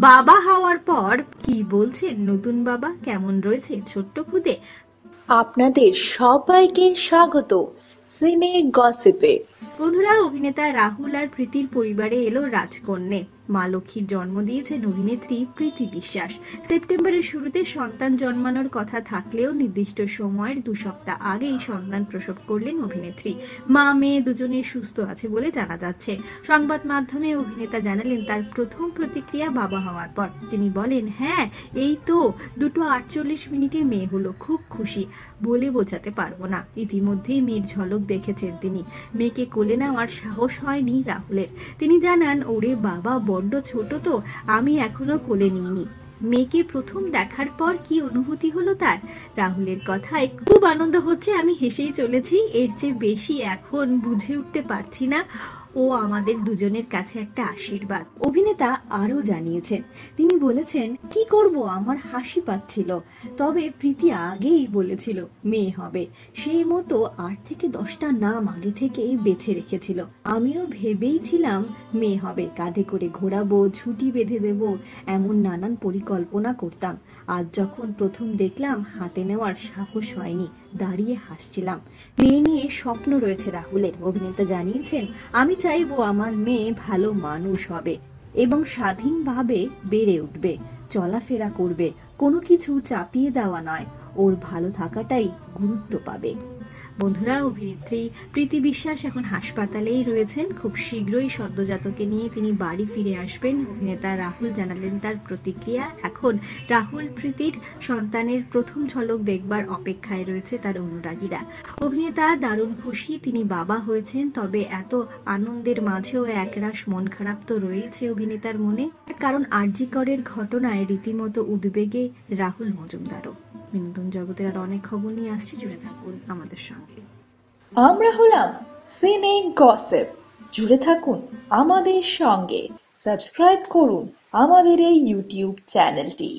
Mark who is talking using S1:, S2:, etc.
S1: বাবা হওয়ার পর কি বলছেন নতুন বাবা, কেমন রয়েছে ছোট্ট খুদে?
S2: আপনাদের সবাইকে স্বাগত সিনে গসিপে।
S1: বন্ধুরা, অভিনেতা রাহুল আর প্রীতির পরিবারে এলো রাজকন্যে। মা লক্ষ্মীর জন্ম দিয়েছেন অভিনেত্রী প্রীতি বিশ্বাস। সেপ্টেম্বরের শুরুতে সন্তান জন্মানোর কথা থাকলেও নির্দিষ্ট সময়ের 2 সপ্তাহ আগেই সন্তান প্রসব করলেন অভিনেত্রী। মা মেয়ে দুজনেই সুস্থ আছে বলে জানা যাচ্ছে। সংবাদ মাধ্যমে অভিনেতা জানালেন তার প্রথম প্রতিক্রিয়া বাবা হওয়ার পর। তিনি বলেন, হ্যাঁ এই তো 2:48 মেয়ে হলো, খুব খুশি, বলে বোঝাতে পারবো না। ইতিমধ্যেই মেয়ের ঝলক দেখেছেন তিনি। মেয়েকে কোলে নেওয়ার সাহস হয়নি রাহুলের। তিনি জানান, ওরে বাবা বড্ড ছোট তো, আমি এখনো কোলে নিইনি। মেয়েকে প্রথম দেখার পর কি অনুভূতি হলো তার? রাহুলের কথায়, খুব আনন্দ হচ্ছে, আমি হেসেই চলেছি, এর চেয়ে বেশি এখন বুঝে উঠতে পারছি না। ও আমাদের দুজনের কাছে একটা আশীর্বাদ। অভিনেতা আরও জানিয়েছেন, তিনি বলেছেন, কি করব, আমার হাসি পাচ্ছিল। তবে প্রীতি আগেই বলেছিল মেয়ে হবে। সেই মতো 8 থেকে 10টা নাম আগে থেকেই বেছে রেখেছিল। আমিও ভেবেইছিলাম মেয়ে হবে, কাঁধে করে ঘোরাবো, ছুটি বেঁধে দেব, এমন নানান পরিকল্পনা করতাম। আজ যখন প্রথম দেখলাম হাতে নেওয়ার সাহস হয়নি, দাঁড়িয়ে হাসছিলাম। মেয়ে নিয়ে স্বপ্ন রয়েছে রাহুলের। অভিনেতা জানিয়েছেন, আমি চাইবো আমার মেয়ে ভালো মানুষ হবে এবং স্বাধীনভাবে বেড়ে উঠবে, চলাফেরা করবে, কোনো কিছু চাপিয়ে দেওয়া নয়, ওর ভালো থাকাটাই গুরুত্ব পাবে। বন্ধুরা, অভিনেত্রী প্রীতি বিশ্বাস এখন হাসপাতালেই রয়েছেন। খুব শীঘ্রই সদ্যজাতকে নিয়ে তিনি বাড়ি ফিরে আসবেন। অভিনেতা রাহুল জানালেন তার প্রতিক্রিয়া। এখন রাহুল প্রীতির সন্তানের প্রথম ঝলক দেখবার অপেক্ষায় রয়েছে তার অনুরাগীরা। অভিনেতা দারুণ খুশি তিনি বাবা হয়েছেন, তবে এত আনন্দের মাঝেও একরাশ মন খারাপ তো রয়েছে অভিনেতার মনে। কারণ আরজি করের ঘটনায় রীতিমতো উদ্বেগে রাহুল মজুমদারও। বিনোদন জগতের আর অনেক খবর নিয়ে আসছি, জুড়ে থাকুন আমাদের সঙ্গে।
S2: আমরা হলাম সিনে গসিপ, জুড়ে থাকুন আমাদের সঙ্গে। সাবস্ক্রাইব করুন আমাদের এই ইউটিউব চ্যানেলটি।